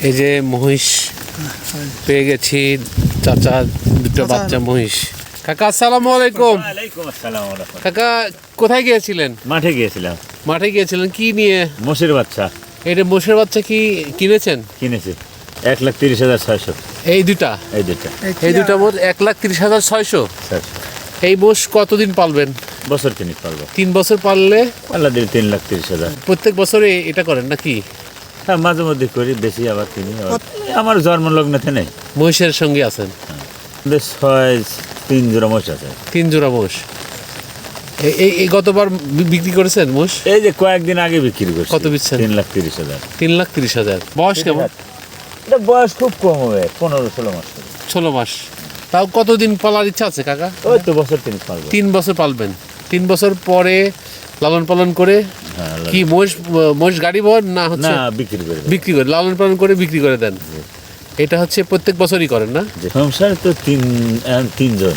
এই যে মহিষ পেয়ে গেছি, চাচা দুটো বাচ্চা মহিষ। কাকা আসসালামু আলাইকুম। ওয়ালাইকুম আসসালাম ওয়া রাহমাতুল্লাহ। কাকা কোথায় গিয়েছিলেন? মাঠে গিয়েছিলাম। মাঠে গিয়েছিলেন, কি নিয়ে? মোষের বাচ্চা এটা মোষের বাচ্চা কি কিনেছেন? কিনেছি 1,30,600। এই দুটা এই দুটা মোট 1,30,600। স্যার এই মোষ কতদিন পালবেন? বছর তিনিক পারবো। 3 বছর পাললে আল্লাহ দিলে 3,30,000। প্রত্যেক বছরে এটা করেন নাকি? হ্যাঁ, মাঝে মধ্যে করি, বেশি আবার কিনি। আমার জন্ম লগ্নতে নেই। মহিষের সঙ্গে আছেন? আমাদের 3 জোড়া মোষ আছে। 3 জোড়া মোষ। এই গতবার বিক্রি করেছেন মোষ? এই যে কয়েকদিন আগে বিক্রি করছি। কত বেচছেন? 3,30,000। 3,30,000। বয়স কেমন? এটা বয়স খুব কম হবে, 15-16 মাস। 16 মাস। তাও কতদিন পালার ইচ্ছা আছে কাকা? ওই তো বছর তিনিক পারবো। 3 বছর পালবেন। 3 বছর পরে লালন পালন করে হ্যাঁ, কি মোষ গাড়ি বহন না হচ্ছে না বিক্রি করে দেব। বিক্রি করে, লালন পালন করে বিক্রি করে দেন? এটা হচ্ছে প্রত্যেক বছরই করেন না? যে সংসারে তো তিনজন।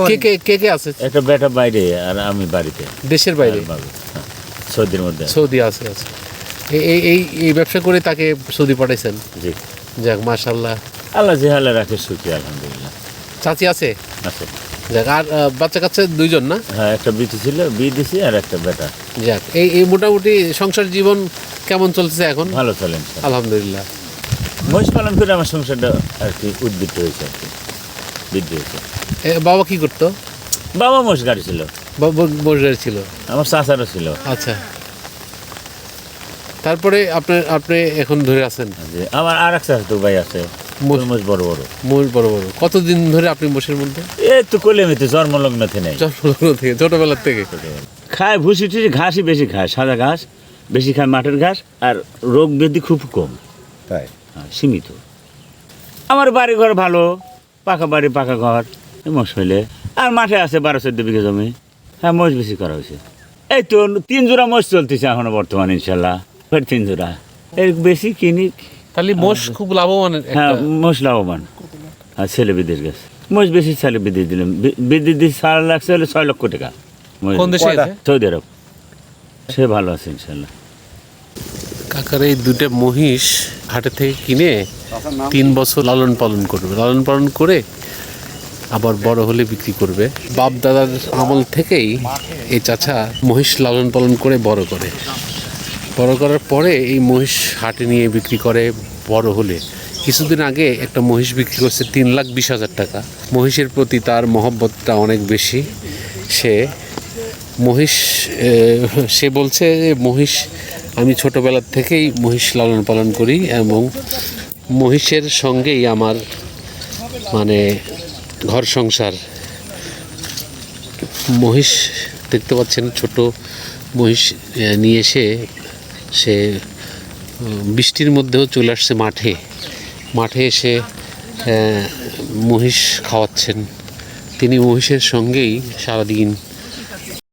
কে কে আছে? একটা বেটা বাইরে আর আমি বাড়িতে। দেশের বাইরে? আর বাবা, হ্যাঁ, সৌদির মধ্যে। সৌদি আছে। এই ব্যবসা করে তাকে সৌদি পাঠাইছেন? জি, যাক মাশাআল্লাহ। আল্লাহ যে হালে রাখে সুখী, আলহামদুলিল্লাহ। চাচি আছে? আছে। যাক, আর বাচ্চা কাচ্চা 2 জন না? হ্যাঁ, একটা বিটি ছিল, বিয়ে দিছি, আর একটা বেটা। যাক, এই মোটামুটি সংসার জীবন কেমন চলতেছে এখন? ভালো চলেন স্যার। আলহামদুলিল্লাহ। মহিষ পালন করে আমার সংসারটা আর কি উদ্বৃত্ত হয়েছে, আর কি বৃদ্ধি হয়েছে। বাবা কি করতো? বাবা মোষ গাড়ি ছিল, বসে ছিল। আমার চাচারও ছিল। আচ্ছা, তারপরে আপনি এখন ধরে আছেন? যে আমার আর এক চাচা তো ভাই আছে, মোষ বড় বড়। মোষ বড় বড়। কতদিন ধরে আপনি মোষের মধ্যে? এই তো কলেমিতে জন্মলগ্নতে নেই। জন্মলগ্ন থেকে, ছোটবেলার থেকে? খায় ভুসি টুসি, ঘাসই বেশি খায়, সাদা ঘাস বেশি খায়, মাঠের ঘাস। আর রোগ ব্যাধি খুব কম, তাই সীমিত। আমার বাড়ি ঘর ভালো, পাকা বাড়ি পাকা ঘর, মোষ হইলে। আর মাঠে আছে 12-14 বিঘা জমি। হ্যাঁ, মোষ বেশি করা হয়েছে। এই তো 3 জোড়া মোষ চলতেছে এখনো বর্তমানে, ইনশাল্লাহ। 3 জোড়া এর বেশি কিনি। তাহলে মোষ খুব লাভবান? হ্যাঁ, মোষ লাভবান। আর ছেলে বিদেশ গেছে, মোষ বেশি ছেলে বিদেশ দিলাম। বিদেশ দিয়ে 4 লাখ হলে 6 লক্ষ টাকা। কোন দেশে গেছে? সৌদি আরব। সে ভালো আছে ইনশাল্লাহ। কাকার এই 2টা মহিষ হাটে থেকে কিনে 3 বছর লালন পালন করবে। লালন পালন করে আবার বড় হলে বিক্রি করবে। বাপ দাদার আমল থেকেই এই চাচা মহিষ লালন পালন করে বড় করে। বড় করার পরে এই মহিষ হাটে নিয়ে বিক্রি করে বড় হলে। কিছুদিন আগে একটা মহিষ বিক্রি করছে 3,20,000 টাকা। মহিষের প্রতি তার মহব্বতটা অনেক বেশি। সে বলছে যে মহিষ, আমি ছোটোবেলার থেকেই মহিষ লালন পালন করি এবং মহিষের সঙ্গেই আমার মানে ঘর সংসার। মহিষ দেখতে পাচ্ছেন, ছোট মহিষ নিয়ে সে বৃষ্টির মধ্যেও চলে আসছে মাঠে এসে মহিষ খাওয়াচ্ছেন। তিনি মহিষের সঙ্গেই সারাদিন